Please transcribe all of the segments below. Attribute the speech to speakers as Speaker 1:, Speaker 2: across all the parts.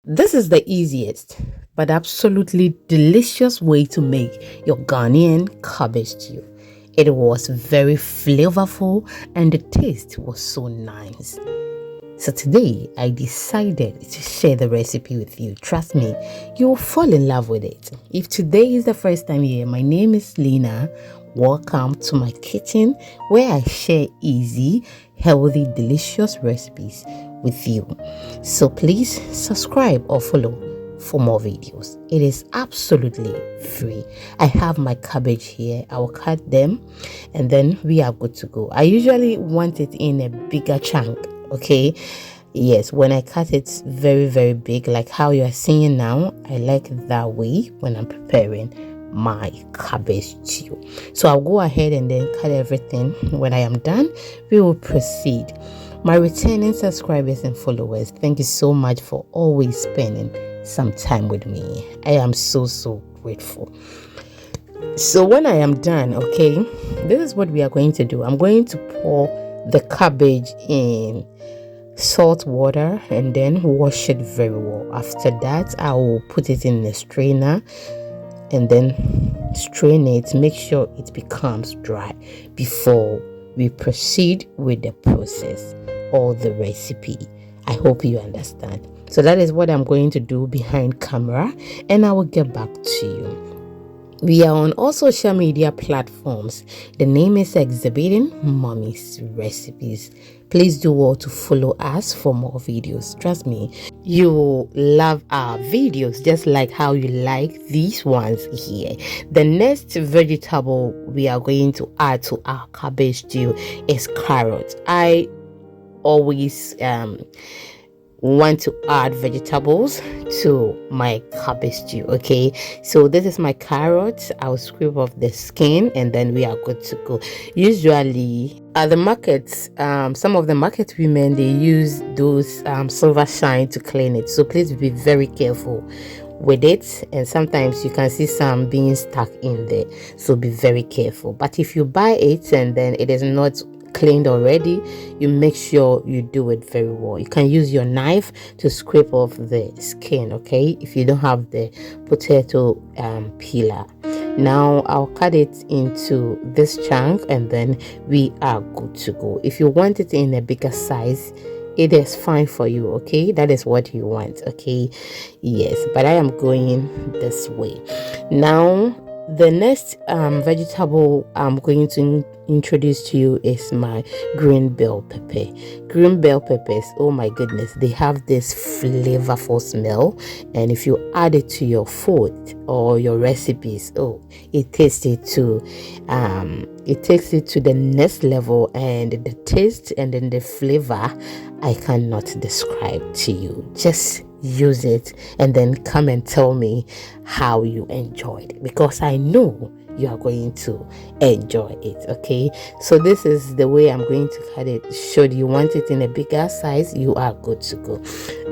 Speaker 1: This is the easiest but absolutely delicious way to make your Ghanaian cabbage stew. It was very flavorful and the taste was so nice. So today I decided to share the recipe with you. Trust me, you will fall in love with it. If today is the first time here, my name is Lena. Welcome to my kitchen where I share easy, healthy, delicious recipes with you. So please subscribe or follow for more videos. It is absolutely free. I have my cabbage here. I will cut them and then we are good to go. I usually want it in a bigger chunk. Okay, yes, when I cut it very big like how you are seeing now, I like it that way when I'm preparing my cabbage stew. So I'll go ahead and then cut everything. When I am done, we will proceed. My returning subscribers and followers, thank you so much for always spending some time with me. I am so grateful. So when I am done, okay, this is what we are going to do. I'm going to pour the cabbage in salt water and then wash it very well. After that, I will put it in a strainer and then strain it. Make sure it becomes dry before we proceed with the process or the recipe. I hope you understand. So that is what I'm going to do behind camera and I will get back to you. We are on all social media platforms. The name is Exhibiting Mommy's Recipes. Please do all to follow us for more videos. Trust me, you will love our videos just like how you like these ones here. The next vegetable we are going to add to our cabbage stew is carrot. I always want to add vegetables to my cabbage stew. Okay, so this is my carrots. I'll scrape off the skin and then we are good to go. Usually at the markets, some of the market women, they use those silver shine to clean it, so please be very careful with it. And sometimes you can see some being stuck in there, so be very careful. But if you buy it and then it is not cleaned already, you make sure you do it very well. You can use your knife to scrape off the skin, okay, if you don't have the potato peeler. Now I'll cut it into this chunk and then we are good to go. If you want it in a bigger size, it is fine for you. Okay, that is what you want. Okay, yes, but I am going this way. Now the next vegetable I'm going to introduce to you is my green bell pepper. Green bell peppers, oh my goodness, they have this flavorful smell, and if you add it to your food or your recipes, oh, it takes it to the next level, and the taste and then the flavor I cannot describe to you. Just use it and then come and tell me how you enjoyed it, because I know you are going to enjoy it. Okay, so this is the way I'm going to cut it. Should you want it in a bigger size, you are good to go.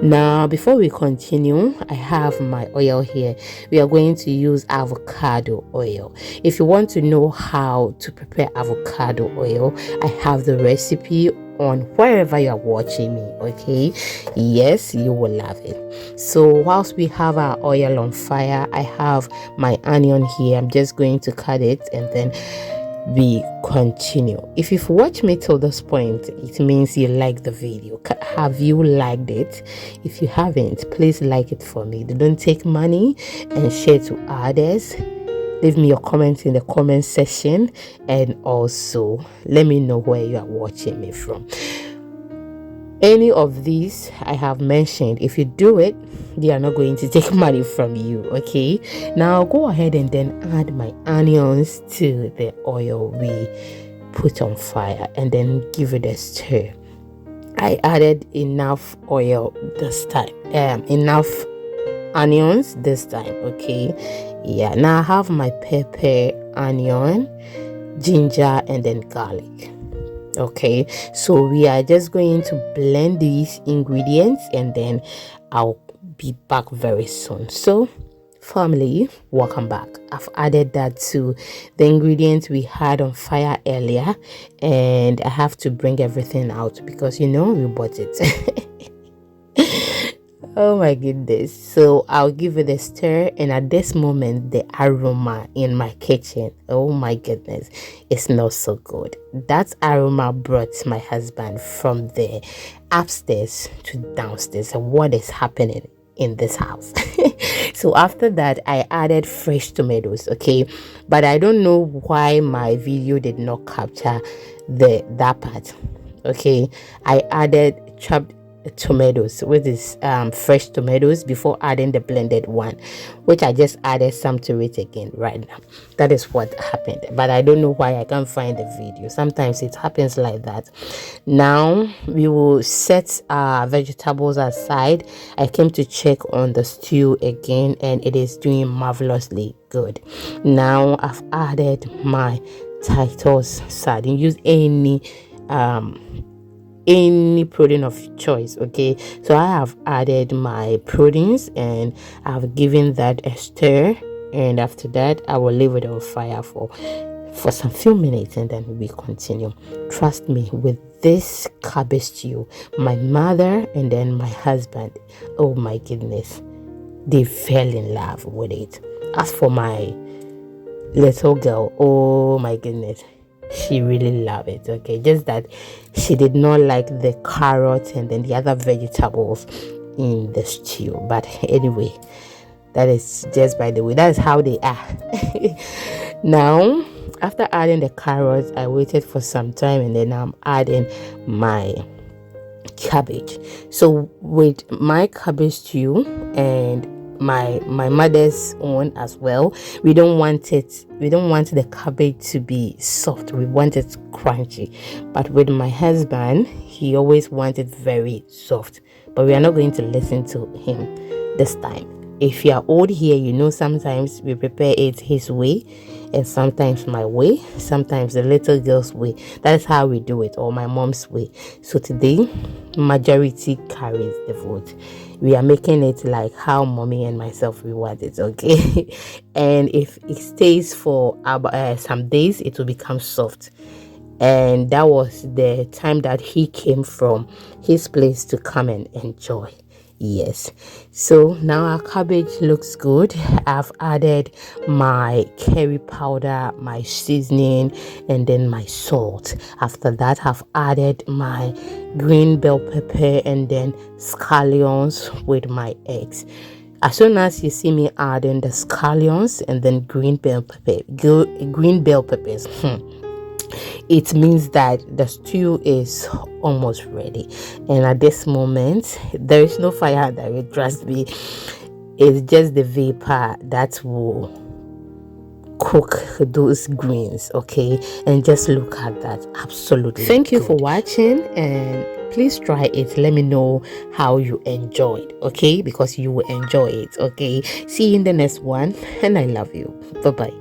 Speaker 1: Now before we continue, I have my oil here. We are going to use avocado oil. If you want to know how to prepare avocado oil, I have the recipe on wherever you are watching me. Okay, yes, you will love it. So whilst we have our oil on fire, I have my onion here. I'm just going to cut it and then we continue. If you've watched me till this point, it means you like the video. Have you liked it? If you haven't, please like it for me. They don't take money, and share to others. Leave me your comments in the comment section, and also let me know where you are watching me from. Any of these I have mentioned, if you do it, they are not going to take money from you. Okay, now go ahead and then add my onions to the oil we put on fire and then give it a stir. I added enough oil this time, enough onions this time. Okay, yeah, now I have my pepper, onion, ginger, and then garlic. Okay, so we are just going to blend these ingredients and then I'll be back very soon. So family, welcome back. I've added that to the ingredients we had on fire earlier, and I have to bring everything out because we bought it. Oh my goodness. So I'll give it a stir, and at this moment, the aroma in my kitchen, oh my goodness, it smells so good. That aroma brought my husband from the upstairs to downstairs. And what is happening in this house? So after that, I added fresh tomatoes, okay, but I don't know why my video did not capture that part. Okay, I added chopped tomatoes, which is fresh tomatoes, before adding the blended one, which I just added some to it again right now. That is what happened, but I don't know why I can't find the video. Sometimes it happens like that. Now we will set our vegetables aside. I came to check on the stew again, and it is doing marvelously good. Now I've added my Titus sardine. Use any protein of choice. Okay, so I have added my proteins and I've given that a stir, and after that I will leave it on fire for some few minutes, and then we continue. Trust me, with this cabbage stew, my mother and then my husband, oh my goodness, they fell in love with it. As for my little girl, oh my goodness, she really loved it. Okay, just that she did not like the carrot and then the other vegetables in the stew, but anyway, that is just by the way, that is how they are. Now after adding the carrots, I waited for some time, and then I'm adding my cabbage. So with my cabbage stew and my mother's own as well, we don't want the cabbage to be soft, we want it crunchy. But with my husband, he always wanted very soft, but we are not going to listen to him this time. If you are old here, you know sometimes we prepare it his way, and sometimes my way, sometimes the little girl's way. That's how we do it, or my mom's way. So today, majority carries the vote. We are making it like how mommy and myself we want it, okay? And if it stays for some days, it will become soft. And that was the time that he came from his place to come and enjoy. Yes, so now our cabbage looks good. I've added my curry powder, my seasoning, and then my salt. After that, I've added my green bell pepper and then scallions with my eggs. As soon as you see me adding the scallions and then green bell peppers, it means that the stew is almost ready. And at this moment, there is no fire under it, trust me. It's just the vapor that will cook those greens, okay? And just look at that, absolutely thank you for watching, and please try it. Let me know how you enjoyed, okay? Because you will enjoy it, okay? See you in the next one, and I love you. Bye bye.